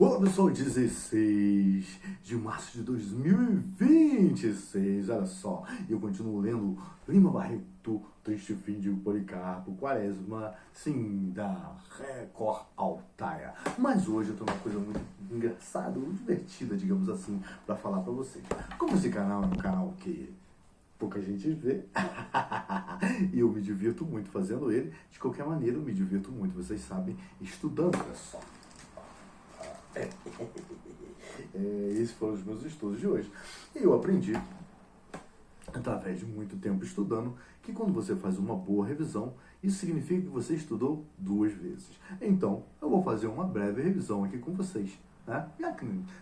Olá pessoal, 16 de março de 2026, olha só, eu continuo lendo Lima Barreto, Triste Fim de Policarpo, Quaresma, sim, da Record Altaia. Mas hoje eu tenho uma coisa muito engraçada, muito divertida, digamos assim, para falar para vocês. Como esse canal é um canal que pouca gente vê, e eu me divirto muito fazendo ele, de qualquer maneira eu me divirto muito, vocês sabem, estudando, olha só. Esses foram os meus estudos de hoje. E eu aprendi, através de muito tempo estudando, que quando você faz uma boa revisão, isso significa que você estudou 2 vezes. Então, eu vou fazer uma breve revisão aqui com vocês. Né?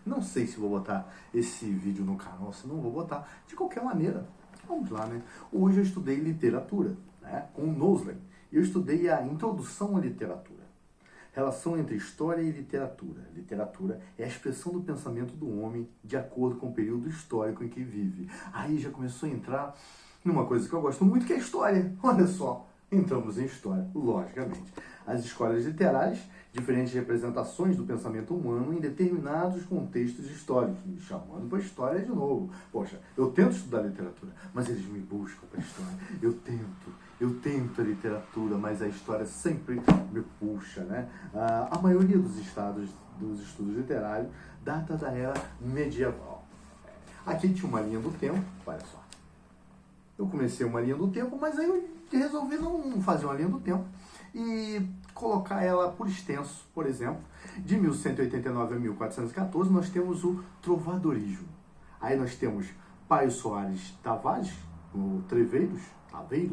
Não sei se vou botar esse vídeo no canal, se não vou botar. De qualquer maneira, vamos lá, né? Hoje eu estudei literatura, né? Com o Noslen. Eu estudei a introdução à literatura. Relação entre história e literatura. Literatura é a expressão do pensamento do homem de acordo com o período histórico em que vive. Aí já começou a entrar numa coisa que eu gosto muito, que é a história. Olha só, entramos em história, logicamente. As escolas literárias, diferentes representações do pensamento humano em determinados contextos históricos, me chamando para a história de novo. Poxa, eu tento estudar literatura, mas eles me buscam para a história. Eu tento a literatura, mas a história sempre me puxa, né? A maioria dos estudos literários data da era medieval. Aqui tinha uma linha do tempo, olha só. Eu comecei uma linha do tempo, mas aí eu resolvi não fazer uma linha do tempo e colocar ela por extenso. Por exemplo, de 1189 a 1414 nós temos o trovadorismo. Aí nós temos Paio Soares Tavares, o Taveiros,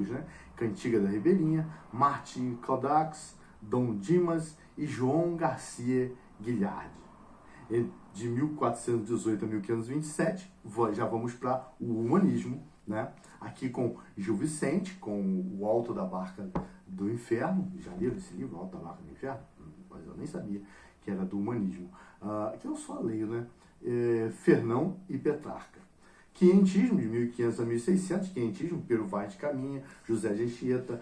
né? Cantiga da Ribeirinha, Martin Caudax, Dom Dimas e João Garcia Guilhardi. De 1418 a 1527, já vamos para o humanismo, né? Aqui com Gil Vicente, com O Alto da Barca do Inferno. Já leram esse livro, O Alto da Barca do Inferno? Mas eu nem sabia que era do humanismo. Que eu só leio, né? Fernão e Petrarca. Quientismo, de 1500 a 1600, quientismo, Pero Vaz de Caminha, José de Anchieta,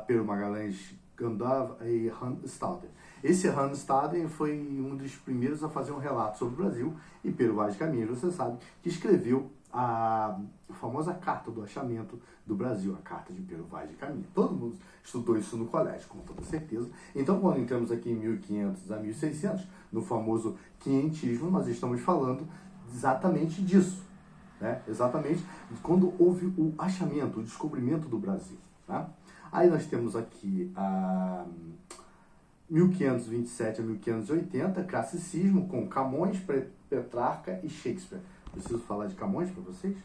Pero Magalhães Gandava e Hans Staden. Esse Hans Staden foi um dos primeiros a fazer um relato sobre o Brasil, e Pero Vaz de Caminha, você sabe, que escreveu a famosa Carta do Achamento do Brasil, a Carta de Pero Vaz de Caminha. Todo mundo estudou isso no colégio, com toda certeza. Então, quando entramos aqui em 1500 a 1600, no famoso quientismo, nós estamos falando exatamente disso. Né? Exatamente quando houve o achamento, o descobrimento do Brasil. Tá? Aí nós temos aqui 1527 a 1580, classicismo com Camões, Petrarca e Shakespeare. Preciso falar de Camões para vocês?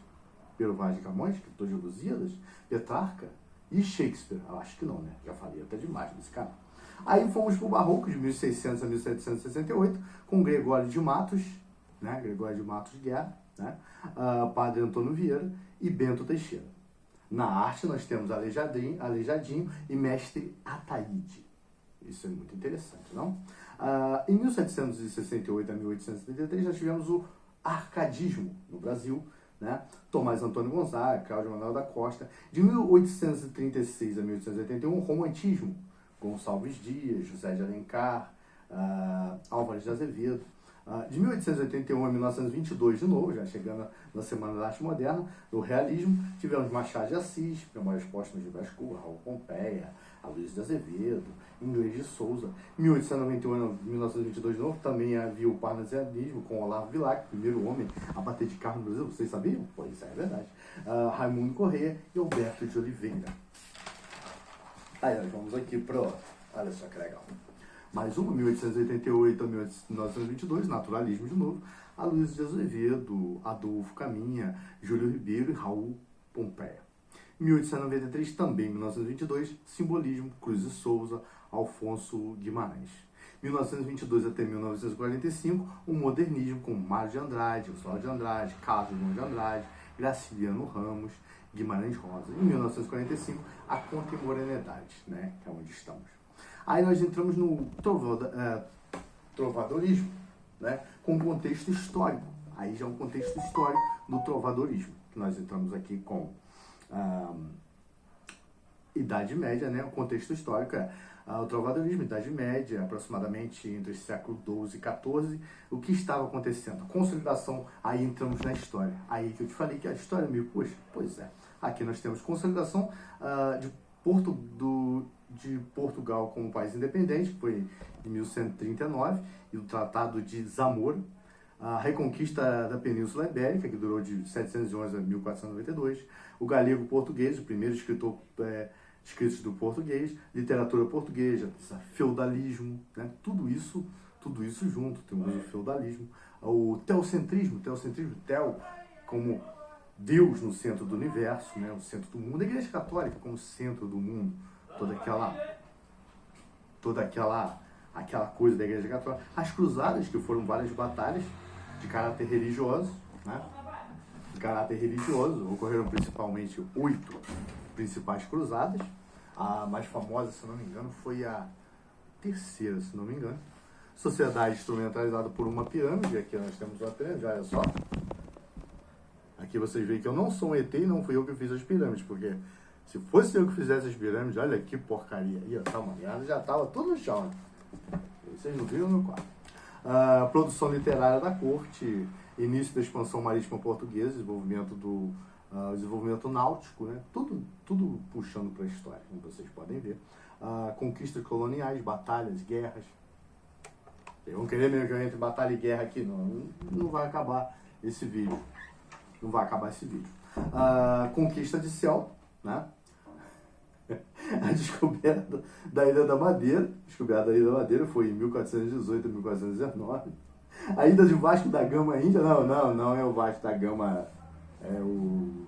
Pero Vaz de Camões, escritor de Lusíadas, Petrarca e Shakespeare. Eu acho que não, né? Já falei até demais nesse canal. Aí fomos para o Barroco, de 1600 a 1768, com Gregório de Matos, né? Gregório de Matos Guerra, né? Padre Antônio Vieira e Bento Teixeira. Na arte nós temos Aleijadinho e Mestre Ataíde. Isso é muito interessante, não? Em 1768 a 1873 nós tivemos o arcadismo no Brasil, né? Tomás Antônio Gonzaga, Cláudio Manuel da Costa. De 1836 a 1881, o romantismo, Gonçalves Dias, José de Alencar, Álvares de Azevedo. De 1881 a 1922, de novo, já chegando na Semana da Arte Moderna, o realismo, tivemos Machado de Assis, Memórias Póstumas de Brás Cubas, Raul Pompeia, Aloysio de Azevedo, Inglês de Souza. Em 1891 a 1922, de novo, também havia o parnasianismo com Olavo Bilac, primeiro homem a bater de carro no Brasil. Vocês sabiam? Pois é verdade. Raimundo Corrêa e Alberto de Oliveira. Aí nós vamos aqui pro... Olha só que legal. Mais uma, 1888 a 1922, naturalismo de novo, Aloysio de Azevedo, Adolfo Caminha, Júlio Ribeiro e Raul Pompeia. 1893, também 1922, simbolismo, Cruz de Souza, Alfonso Guimarães. 1922 até 1945, o modernismo com Mário de Andrade, Oswald de Andrade, Carlos Drummond de Andrade, Graciliano Ramos, Guimarães Rosa. Em 1945, a contemporaneidade, né, que é onde estamos. Aí nós entramos no trovadorismo, né, com contexto histórico. Aí já é um contexto histórico do trovadorismo, que nós entramos aqui com Idade Média, né, o contexto histórico é O trovadorismo, Idade Média, aproximadamente entre o século XII e XIV, o que estava acontecendo? Consolidação, aí entramos na história. Aí que eu te falei que a história é meio, poxa, pois é. Aqui nós temos consolidação de Portugal como país independente, que foi em 1139, e o Tratado de Zamora, a reconquista da Península Ibérica, que durou de 711 a 1492, o galego-português, o primeiro escritor escritos do português, literatura portuguesa, feudalismo, né? Tudo isso junto, temos o feudalismo, o teocentrismo, teo como Deus no centro do universo, né? O centro do mundo, a Igreja Católica como centro do mundo, toda aquela coisa da Igreja Católica, as cruzadas, que foram várias batalhas de caráter religioso, né? De caráter religioso, ocorreram principalmente 8 principais cruzadas. A mais famosa, se não me engano, foi a terceira, se não me engano. Sociedade instrumentalizada por uma pirâmide. Aqui nós temos uma pirâmide, olha só. Aqui vocês veem que eu não sou um ET e não fui eu que fiz as pirâmides, porque se fosse eu que fizesse as pirâmides, olha que porcaria. Aí, tá molhada, já estava tudo no chão. Né? Vocês não viram no quadro. Produção literária da corte, início da expansão marítima portuguesa, desenvolvimento náutico, né? Tudo puxando para a história, como vocês podem ver. Conquistas coloniais, batalhas, guerras. Vocês vão querer mesmo que eu entre batalha e guerra aqui? Não vai acabar esse vídeo. Não vai acabar esse vídeo. Conquista de Céu, né? A descoberta da Ilha da Madeira. Descoberta da Ilha da Madeira foi em 1418 a 1419. A ida de Vasco da Gama à Índia, não é o Vasco da Gama, é o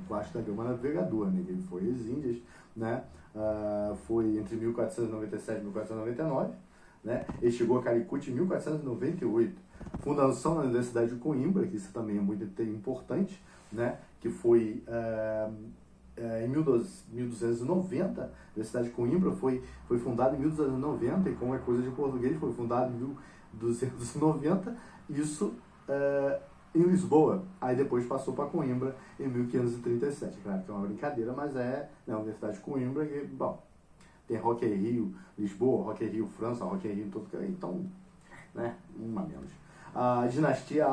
Vasco da Gama navegador, né? Ele foi às Índias, né? Foi entre 1497 e 1499, né? Ele chegou a Calicut em 1498. Fundação na Universidade de Coimbra, que isso também é muito importante, né? Que foi em 1290, a Universidade de Coimbra foi fundada em 1290, e como é coisa de português, foi fundada em 1290, isso em Lisboa. Aí depois passou para Coimbra em 1537. Claro que é uma brincadeira, mas a Universidade de Coimbra, que, bom, tem Rock in Rio, Lisboa, Rock in Rio, França, Rock in Rio, todo, então, né, uma menos. A dinastia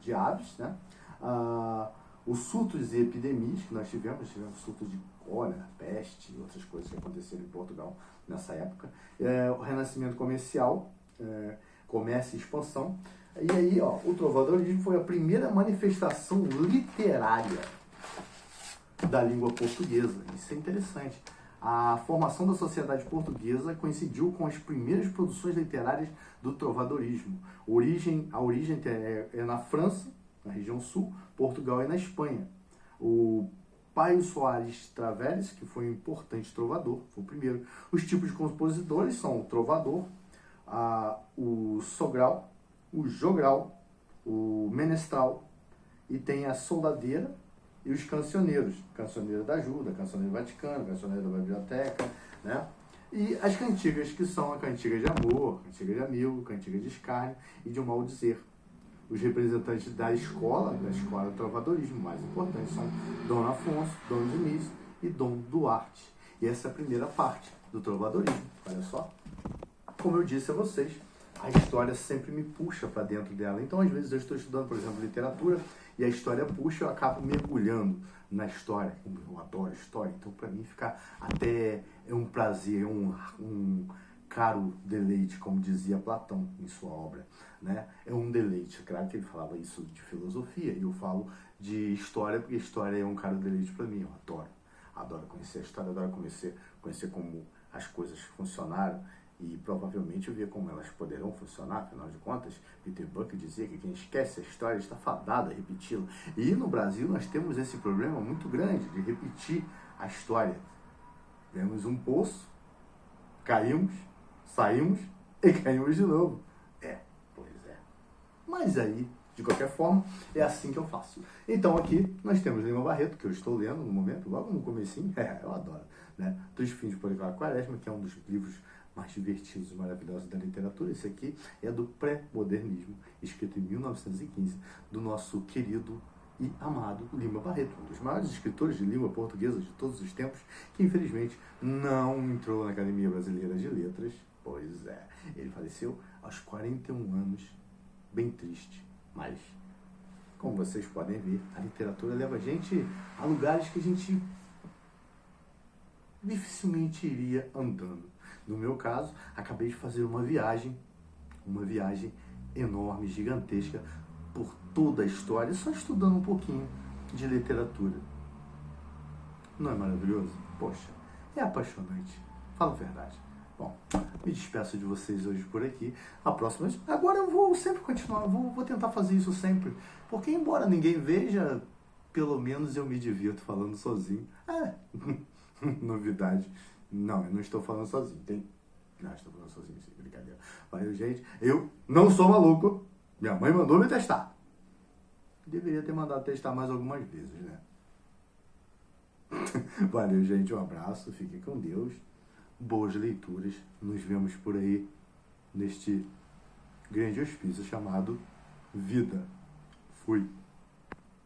de Aves, né? Os surtos e epidemias que nós tivemos surtos de cólera, peste e outras coisas que aconteceram em Portugal nessa época. O renascimento comercial, comércio e expansão. E aí, o trovadorismo foi a primeira manifestação literária da língua portuguesa. Isso é interessante. A formação da sociedade portuguesa coincidiu com as primeiras produções literárias do trovadorismo. A origem é na França, na região sul, Portugal e na Espanha. O Paio Soares Travelles, que foi um importante trovador, foi o primeiro. Os tipos de compositores são o trovador, o sogral, o jogral, o menestral, e tem a soldadeira e os cancioneiros. Cancioneiro da ajuda, cancioneiro do Vaticano, cancioneiro da biblioteca, né? E as cantigas, que são a cantiga de amor, cantiga de amigo, cantiga de escárnio e de um mal dizer. Os representantes da escola do trovadorismo mais importantes são Dom Afonso, Dom Diniz e Dom Duarte. E essa é a primeira parte do trovadorismo. Olha só. Como eu disse a vocês, a história sempre me puxa para dentro dela. Então, às vezes, eu estou estudando, por exemplo, literatura, e a história puxa, eu acabo mergulhando na história. Eu adoro história, então, para mim, fica até um prazer, um caro deleite, como dizia Platão em sua obra, né? É um deleite. Claro que ele falava isso de filosofia, e eu falo de história, porque história é um caro deleite para mim. Eu adoro conhecer a história, adoro conhecer como as coisas funcionaram, e provavelmente ver como elas poderão funcionar. Afinal de contas, Peter Buck dizia que quem esquece a história está fadado a repeti-la. E no Brasil nós temos esse problema muito grande de repetir a história. Vemos um poço, caímos, saímos e caímos de novo. Pois é. Mas aí, de qualquer forma, é assim que eu faço. Então aqui nós temos Lima Barreto, que eu estou lendo no momento, logo no comecinho, eu adoro, né? Dos Fins de Policarpo Quaresma, que é um dos livros mais divertidos e maravilhosos da literatura. Esse aqui é do pré-modernismo, escrito em 1915, do nosso querido e amado Lima Barreto, um dos maiores escritores de língua portuguesa de todos os tempos, que infelizmente não entrou na Academia Brasileira de Letras. Pois é, ele faleceu aos 41 anos, bem triste, mas como vocês podem ver, a literatura leva a gente a lugares que a gente dificilmente iria andando. No meu caso, acabei de fazer uma viagem enorme, gigantesca, por toda a história, só estudando um pouquinho de literatura. Não é maravilhoso? Poxa, é apaixonante. Fala a verdade. Bom, me despeço de vocês hoje por aqui. A próxima vez, agora eu vou sempre continuar, vou tentar fazer isso sempre, porque embora ninguém veja, pelo menos eu me divirto falando sozinho. Novidade. Não, eu não estou falando sozinho. Não, estou falando sozinho, sim, brincadeira. Mas, gente, eu não sou maluco. Minha mãe mandou me testar. Deveria ter mandado testar mais algumas vezes, né? Valeu, gente. Um abraço. Fiquem com Deus. Boas leituras. Nos vemos por aí neste grande hospício chamado Vida. Fui.